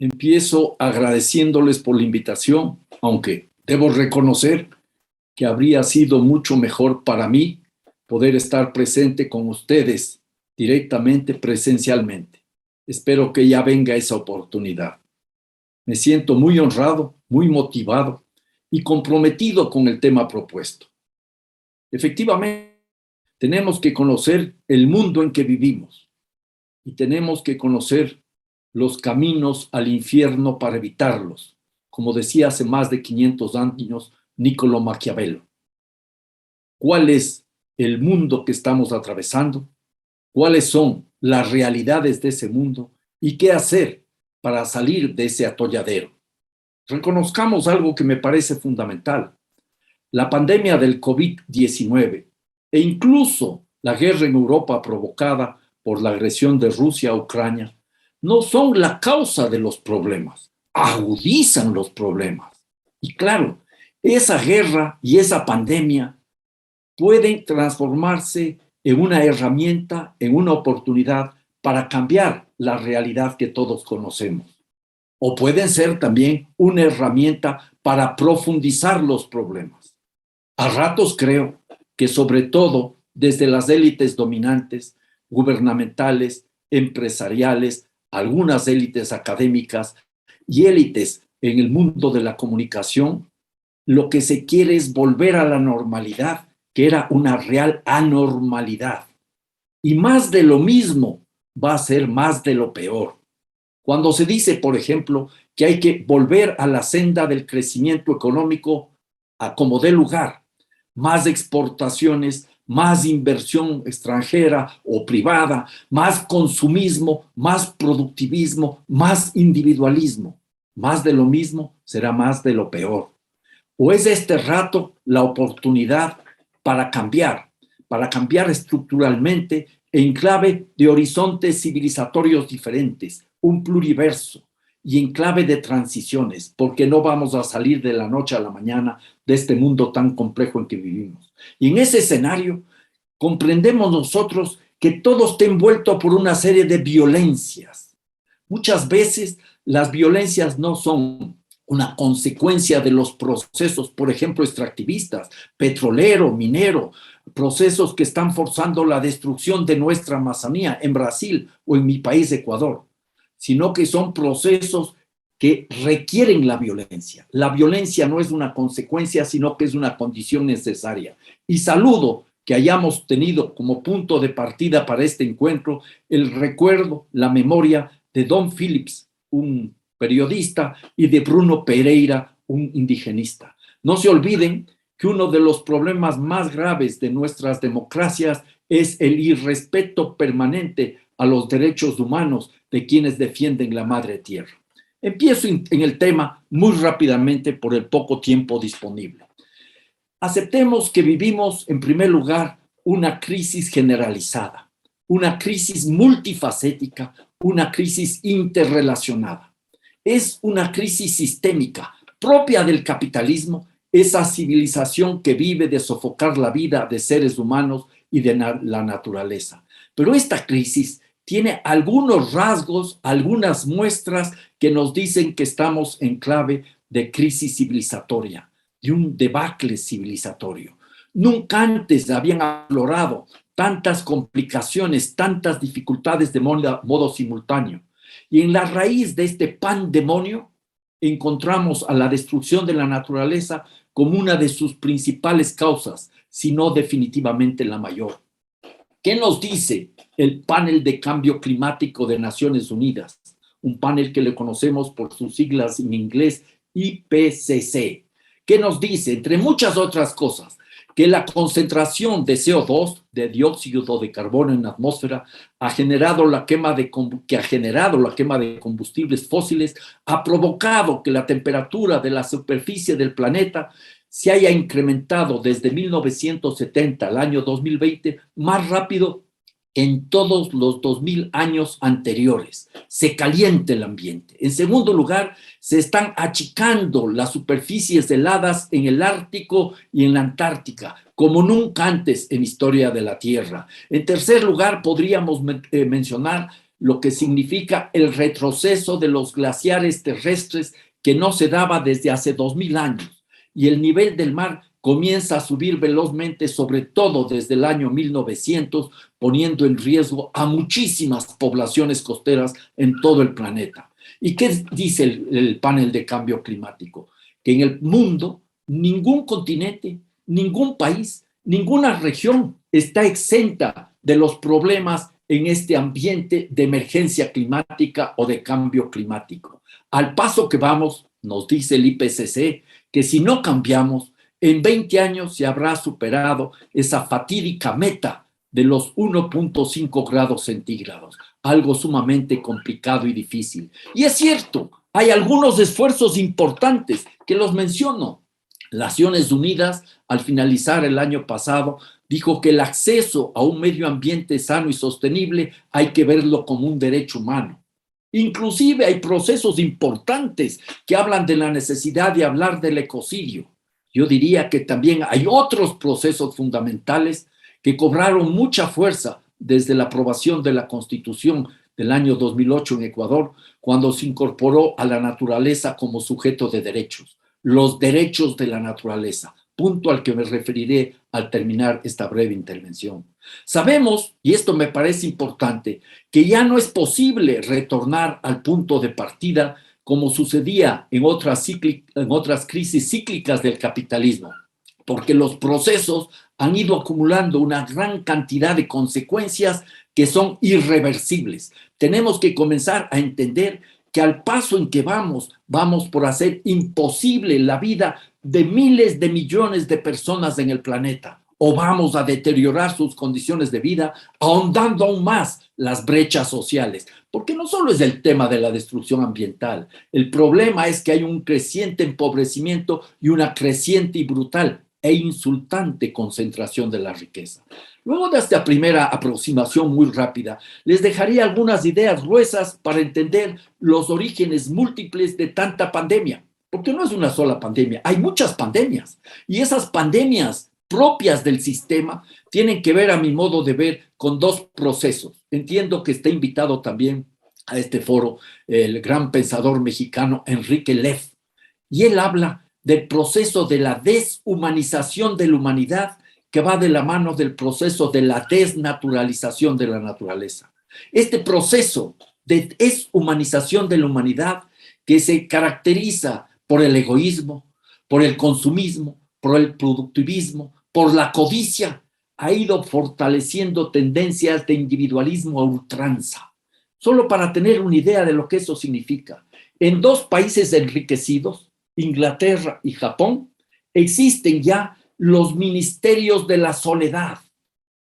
Empiezo agradeciéndoles por la invitación, aunque debo reconocer que habría sido mucho mejor para mí poder estar presente con ustedes directamente, presencialmente. Espero que ya venga esa oportunidad. Me siento muy honrado, muy motivado y comprometido con el tema propuesto. Efectivamente, tenemos que conocer el mundo en que vivimos y tenemos que conocer los caminos al infierno para evitarlos, como decía hace más de 500 años Niccolò Maquiavelo. ¿Cuál es el mundo que estamos atravesando? ¿Cuáles son las realidades de ese mundo? ¿Y qué hacer para salir de ese atolladero? Reconozcamos algo que me parece fundamental. La pandemia del COVID-19 e incluso la guerra en Europa provocada por la agresión de Rusia a Ucrania no son la causa de los problemas, agudizan los problemas. Y claro, esa guerra y esa pandemia pueden transformarse en una herramienta, en una oportunidad para cambiar la realidad que todos conocemos. O pueden ser también una herramienta para profundizar los problemas. A ratos creo que sobre todo desde las élites dominantes, gubernamentales, empresariales, algunas élites académicas y élites en el mundo de la comunicación, lo que se quiere es volver a la normalidad, que era una real anormalidad. Y más de lo mismo va a ser más de lo peor. Cuando se dice, por ejemplo, que hay que volver a la senda del crecimiento económico a como dé lugar, más exportaciones, más inversión extranjera o privada, más consumismo, más productivismo, más individualismo. Más de lo mismo será más de lo peor. ¿O es este rato la oportunidad para cambiar estructuralmente en clave de horizontes civilizatorios diferentes, un pluriverso y en clave de transiciones, porque no vamos a salir de la noche a la mañana de este mundo tan complejo en que vivimos? Y en ese escenario comprendemos nosotros que todo está envuelto por una serie de violencias. Muchas veces las violencias no son una consecuencia de los procesos, por ejemplo, extractivistas, petrolero, minero, procesos que están forzando la destrucción de nuestra Amazonía en Brasil o en mi país, Ecuador, sino que son procesos que requieren la violencia. La violencia no es una consecuencia, sino que es una condición necesaria. Y saludo que hayamos tenido como punto de partida para este encuentro el recuerdo, la memoria de Don Phillips, un periodista, y de Bruno Pereira, un indigenista. No se olviden que uno de los problemas más graves de nuestras democracias es el irrespeto permanente a los derechos humanos de quienes defienden la madre tierra. Empiezo en el tema muy rápidamente por el poco tiempo disponible. Aceptemos que vivimos, en primer lugar, una crisis generalizada, una crisis multifacética, una crisis interrelacionada. Es una crisis sistémica propia del capitalismo, esa civilización que vive de sofocar la vida de seres humanos y de la naturaleza. Pero esta crisis tiene algunos rasgos, algunas muestras que nos dicen que estamos en clave de crisis civilizatoria, de un debacle civilizatorio. Nunca antes habían aflorado tantas complicaciones, tantas dificultades de modo simultáneo. Y en la raíz de este pandemonio encontramos a la destrucción de la naturaleza como una de sus principales causas, si no definitivamente la mayor. ¿Qué nos dice el panel de cambio climático de Naciones Unidas? Un panel que le conocemos por sus siglas en inglés IPCC. ¿Qué nos dice? Entre muchas otras cosas, que la concentración de CO2, de dióxido de carbono en la atmósfera, ha generado la quema de combustibles fósiles, ha provocado que la temperatura de la superficie del planeta se haya incrementado desde 1970 al año 2020 más rápido en todos los 2000 años anteriores. Se calienta el ambiente. En segundo lugar, se están achicando las superficies heladas en el Ártico y en la Antártica, como nunca antes en historia de la Tierra. En tercer lugar, podríamos mencionar lo que significa el retroceso de los glaciares terrestres que no se daba desde hace 2000 años, y el nivel del mar comienza a subir velozmente, sobre todo desde el año 1900, poniendo en riesgo a muchísimas poblaciones costeras en todo el planeta. ¿Y qué dice el panel de cambio climático? Que en el mundo ningún continente, ningún país, ninguna región está exenta de los problemas en este ambiente de emergencia climática o de cambio climático. Al paso que vamos, nos dice el IPCC, que si no cambiamos, en 20 años se habrá superado esa fatídica meta de los 1.5 grados centígrados, algo sumamente complicado y difícil. Y es cierto, hay algunos esfuerzos importantes que los menciono. Naciones Unidas, al finalizar el año pasado, dijo que el acceso a un medio ambiente sano y sostenible hay que verlo como un derecho humano. Inclusive hay procesos importantes que hablan de la necesidad de hablar del ecocidio. Yo diría que también hay otros procesos fundamentales que cobraron mucha fuerza desde la aprobación de la Constitución del año 2008 en Ecuador, cuando se incorporó a la naturaleza como sujeto de derechos, los derechos de la naturaleza, punto al que me referiré al terminar esta breve intervención. Sabemos, y esto me parece importante, que ya no es posible retornar al punto de partida como sucedía en otras crisis cíclicas del capitalismo, porque los procesos han ido acumulando una gran cantidad de consecuencias que son irreversibles. Tenemos que comenzar a entender que al paso en que vamos por hacer imposible la vida de miles de millones de personas en el planeta, o vamos a deteriorar sus condiciones de vida, ahondando aún más las brechas sociales. Porque no solo es el tema de la destrucción ambiental, el problema es que hay un creciente empobrecimiento y una creciente y brutal e insultante concentración de la riqueza. Luego de esta primera aproximación muy rápida, les dejaría algunas ideas gruesas para entender los orígenes múltiples de tanta pandemia, porque no es una sola pandemia, hay muchas pandemias, y esas pandemias propias del sistema tienen que ver, a mi modo de ver, con dos procesos. Entiendo que está invitado también a este foro el gran pensador mexicano Enrique Leff, y él habla del proceso de la deshumanización de la humanidad que va de la mano del proceso de la desnaturalización de la naturaleza. Este proceso de deshumanización de la humanidad que se caracteriza por el egoísmo, por el consumismo, por el productivismo, por la codicia, ha ido fortaleciendo tendencias de individualismo a ultranza. Solo para tener una idea de lo que eso significa. En dos países enriquecidos, Inglaterra y Japón, existen ya los ministerios de la soledad,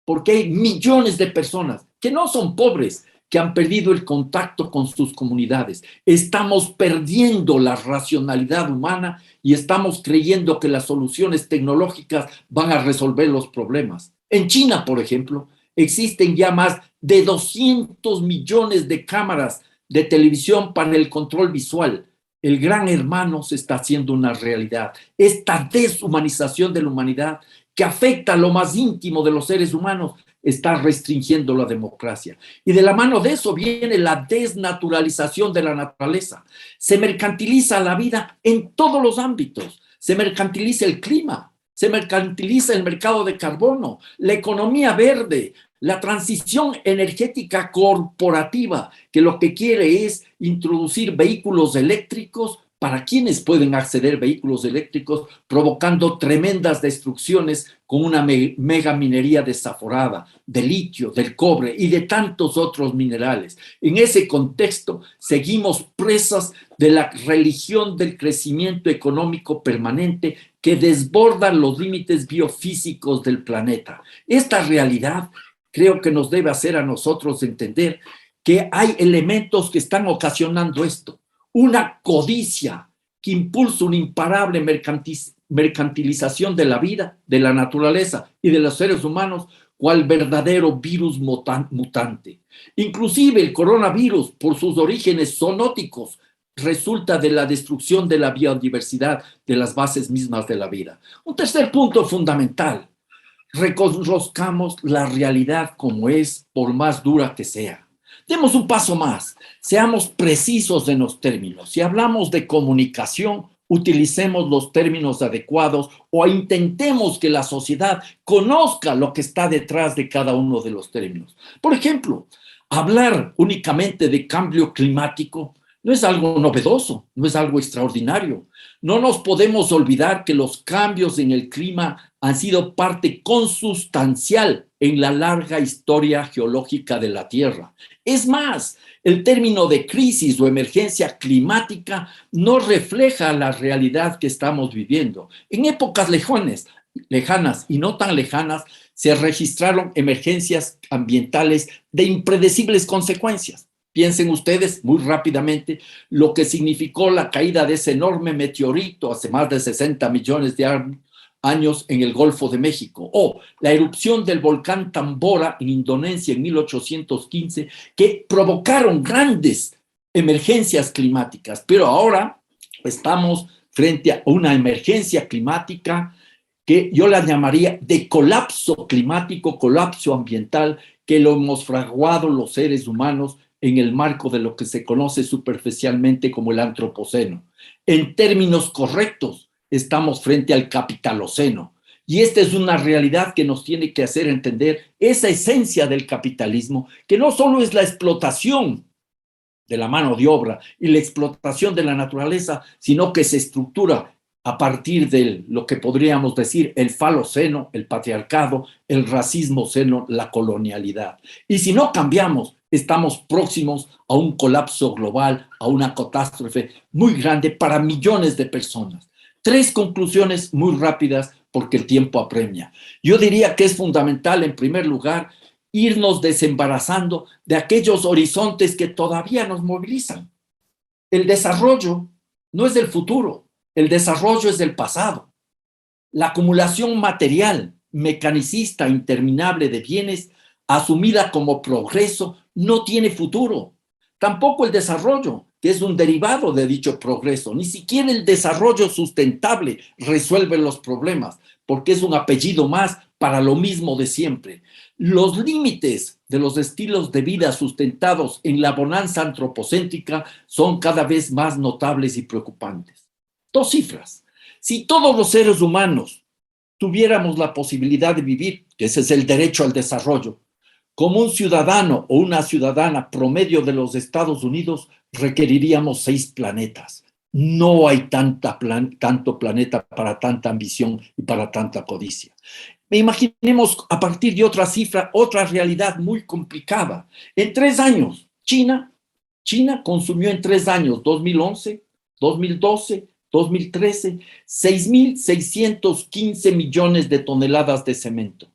porque hay millones de personas que no son pobres, que han perdido el contacto con sus comunidades. Estamos perdiendo la racionalidad humana y estamos creyendo que las soluciones tecnológicas van a resolver los problemas. En China, por ejemplo, existen ya más de 200 millones de cámaras de televisión para el control visual. El gran hermano se está haciendo una realidad. Esta deshumanización de la humanidad que afecta a lo más íntimo de los seres humanos está restringiendo la democracia. Y de la mano de eso viene la desnaturalización de la naturaleza. Se mercantiliza la vida en todos los ámbitos. Se mercantiliza el clima, se mercantiliza el mercado de carbono, la economía verde, la transición energética corporativa, que lo que quiere es introducir vehículos eléctricos para quienes pueden acceder a vehículos eléctricos, provocando tremendas destrucciones con una mega minería desaforada de litio, del cobre y de tantos otros minerales. En ese contexto, seguimos presas de la religión del crecimiento económico permanente que desborda los límites biofísicos del planeta. Esta realidad creo que nos debe hacer a nosotros entender que hay elementos que están ocasionando esto. Una codicia que impulsa una imparable mercantilización de la vida, de la naturaleza y de los seres humanos, cual verdadero virus mutante. Inclusive el coronavirus, por sus orígenes zoonóticos, resulta de la destrucción de la biodiversidad, de las bases mismas de la vida. Un tercer punto fundamental: reconozcamos la realidad como es, por más dura que sea. Demos un paso más, seamos precisos en los términos. Si hablamos de comunicación, utilicemos los términos adecuados o intentemos que la sociedad conozca lo que está detrás de cada uno de los términos. Por ejemplo, hablar únicamente de cambio climático no es algo novedoso, no es algo extraordinario. No nos podemos olvidar que los cambios en el clima han sido parte consustancial en la larga historia geológica de la Tierra. Es más, el término de crisis o emergencia climática no refleja la realidad que estamos viviendo. En épocas lejanas y no tan lejanas, se registraron emergencias ambientales de impredecibles consecuencias. Piensen ustedes muy rápidamente lo que significó la caída de ese enorme meteorito hace más de 60 millones de años en el Golfo de México, o la erupción del volcán Tambora en Indonesia en 1815, que provocaron grandes emergencias climáticas. Pero ahora estamos frente a una emergencia climática que yo la llamaría de colapso climático, colapso ambiental, que lo hemos fraguado los seres humanos en el marco de lo que se conoce superficialmente como el antropoceno. En términos correctos, estamos frente al capitaloceno. Y esta es una realidad que nos tiene que hacer entender esa esencia del capitalismo, que no solo es la explotación de la mano de obra y la explotación de la naturaleza, sino que se estructura a partir de lo que podríamos decir el faloceno, el patriarcado, el racismo seno, la colonialidad. Y si no cambiamos, estamos próximos a un colapso global, a una catástrofe muy grande para millones de personas. 3 conclusiones muy rápidas porque el tiempo apremia. Yo diría que es fundamental, en primer lugar, irnos desembarazando de aquellos horizontes que todavía nos movilizan. El desarrollo no es del futuro, el desarrollo es del pasado. La acumulación material, mecanicista, interminable de bienes, asumida como progreso, no tiene futuro. Tampoco el desarrollo, que es un derivado de dicho progreso. Ni siquiera el desarrollo sustentable resuelve los problemas, porque es un apellido más para lo mismo de siempre. Los límites de los estilos de vida sustentados en la bonanza antropocéntrica son cada vez más notables y preocupantes. 2 cifras. Si todos los seres humanos tuviéramos la posibilidad de vivir, que ese es el derecho al desarrollo, como un ciudadano o una ciudadana promedio de los Estados Unidos, requeriríamos 6 planetas. No hay tanto planeta para tanta ambición y para tanta codicia. Imaginemos a partir de otra cifra, otra realidad muy complicada. En 3 años, China consumió en 3 años, 2011, 2012, 2013, 6.615 millones de toneladas de cemento.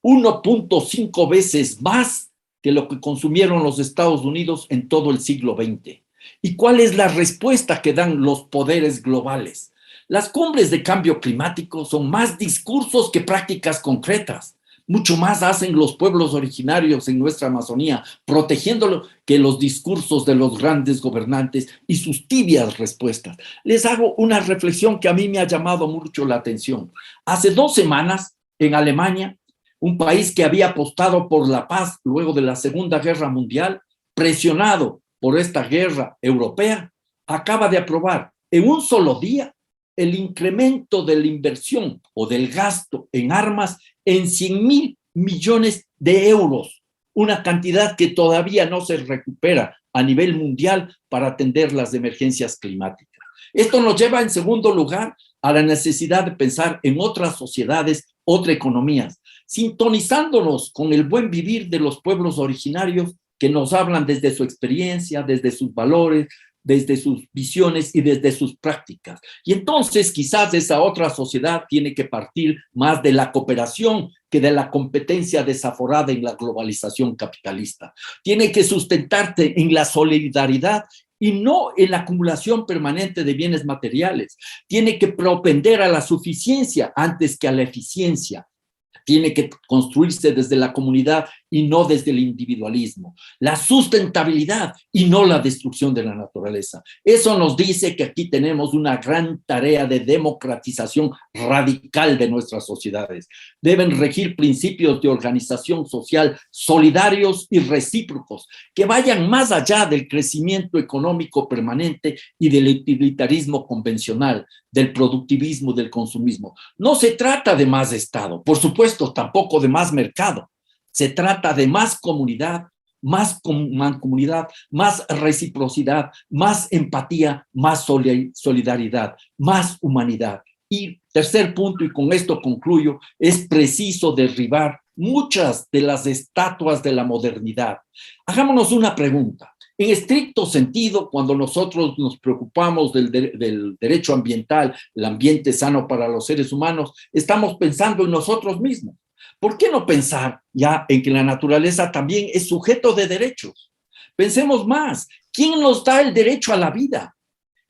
1.5 veces más que lo que consumieron los Estados Unidos en todo el siglo XX. ¿Y cuál es la respuesta que dan los poderes globales? Las cumbres de cambio climático son más discursos que prácticas concretas. Mucho más hacen los pueblos originarios en nuestra Amazonía, protegiéndolo, que los discursos de los grandes gobernantes y sus tibias respuestas. Les hago una reflexión que a mí me ha llamado mucho la atención. Hace 2 semanas, en Alemania, un país que había apostado por la paz luego de la Segunda Guerra Mundial, presionado por esta guerra europea, acaba de aprobar en un solo día el incremento de la inversión o del gasto en armas en 100.000 millones de euros, una cantidad que todavía no se recupera a nivel mundial para atender las emergencias climáticas. Esto nos lleva, en segundo lugar, a la necesidad de pensar en otras sociedades, otras economías, sintonizándonos con el buen vivir de los pueblos originarios que nos hablan desde su experiencia, desde sus valores, desde sus visiones y desde sus prácticas. Y entonces quizás esa otra sociedad tiene que partir más de la cooperación que de la competencia desaforada en la globalización capitalista. Tiene que sustentarte en la solidaridad y no en la acumulación permanente de bienes materiales. Tiene que propender a la suficiencia antes que a la eficiencia. tiene que construirse desde la comunidad y no desde el individualismo. La sustentabilidad y no la destrucción de la naturaleza. Eso nos dice que aquí tenemos una gran tarea de democratización radical de nuestras sociedades. Deben regir principios de organización social solidarios y recíprocos, que vayan más allá del crecimiento económico permanente y del utilitarismo convencional, del productivismo, del consumismo. No se trata de más Estado, por supuesto, tampoco de más mercado. Se trata de más comunidad, más mancomunidad, más reciprocidad, más empatía, más solidaridad, más humanidad. Y tercer punto, y con esto concluyo, es preciso derribar muchas de las estatuas de la modernidad. Hagámonos una pregunta. En estricto sentido, cuando nosotros nos preocupamos del derecho ambiental, el ambiente sano para los seres humanos, estamos pensando en nosotros mismos. ¿Por qué no pensar ya en que la naturaleza también es sujeto de derechos? Pensemos más, ¿quién nos da el derecho a la vida?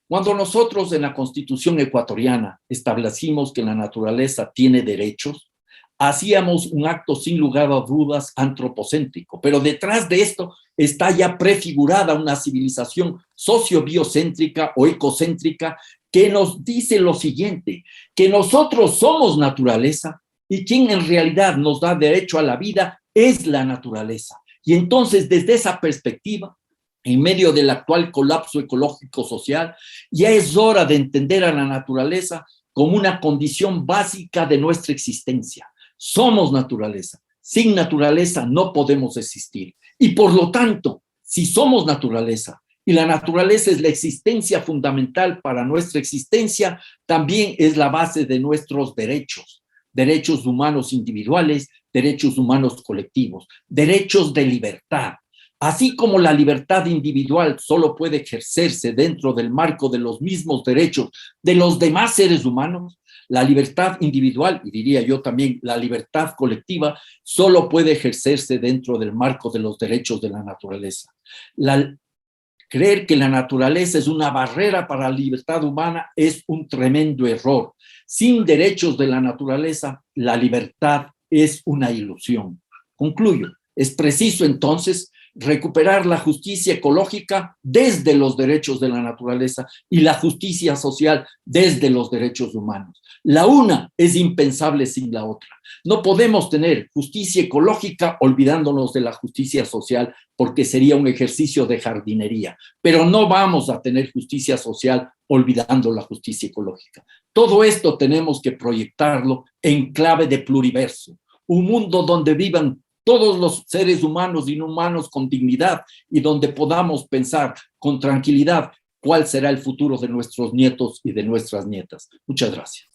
Cuando nosotros en la Constitución ecuatoriana establecimos que la naturaleza tiene derechos, hacíamos un acto sin lugar a dudas antropocéntrico, pero detrás de esto está ya prefigurada una civilización sociobiocéntrica o ecocéntrica que nos dice lo siguiente, que nosotros somos naturaleza y quien en realidad nos da derecho a la vida es la naturaleza. Y entonces, desde esa perspectiva, en medio del actual colapso ecológico social, ya es hora de entender a la naturaleza como una condición básica de nuestra existencia. Somos naturaleza. Sin naturaleza no podemos existir. Y por lo tanto, si somos naturaleza, y la naturaleza es la existencia fundamental para nuestra existencia, también es la base de nuestros derechos. Derechos humanos individuales, derechos humanos colectivos, derechos de libertad. Así como la libertad individual solo puede ejercerse dentro del marco de los mismos derechos de los demás seres humanos, la libertad individual, y diría yo también la libertad colectiva, solo puede ejercerse dentro del marco de los derechos de la naturaleza. Creer que la naturaleza es una barrera para la libertad humana es un tremendo error. Sin derechos de la naturaleza, la libertad es una ilusión. Concluyo, es preciso entonces recuperar la justicia ecológica desde los derechos de la naturaleza y la justicia social desde los derechos humanos. La una es impensable sin la otra. No podemos tener justicia ecológica olvidándonos de la justicia social porque sería un ejercicio de jardinería, pero no vamos a tener justicia social olvidando la justicia ecológica. Todo esto tenemos que proyectarlo en clave de pluriverso, un mundo donde vivan todos los seres humanos y no humanos con dignidad y donde podamos pensar con tranquilidad cuál será el futuro de nuestros nietos y de nuestras nietas. Muchas gracias.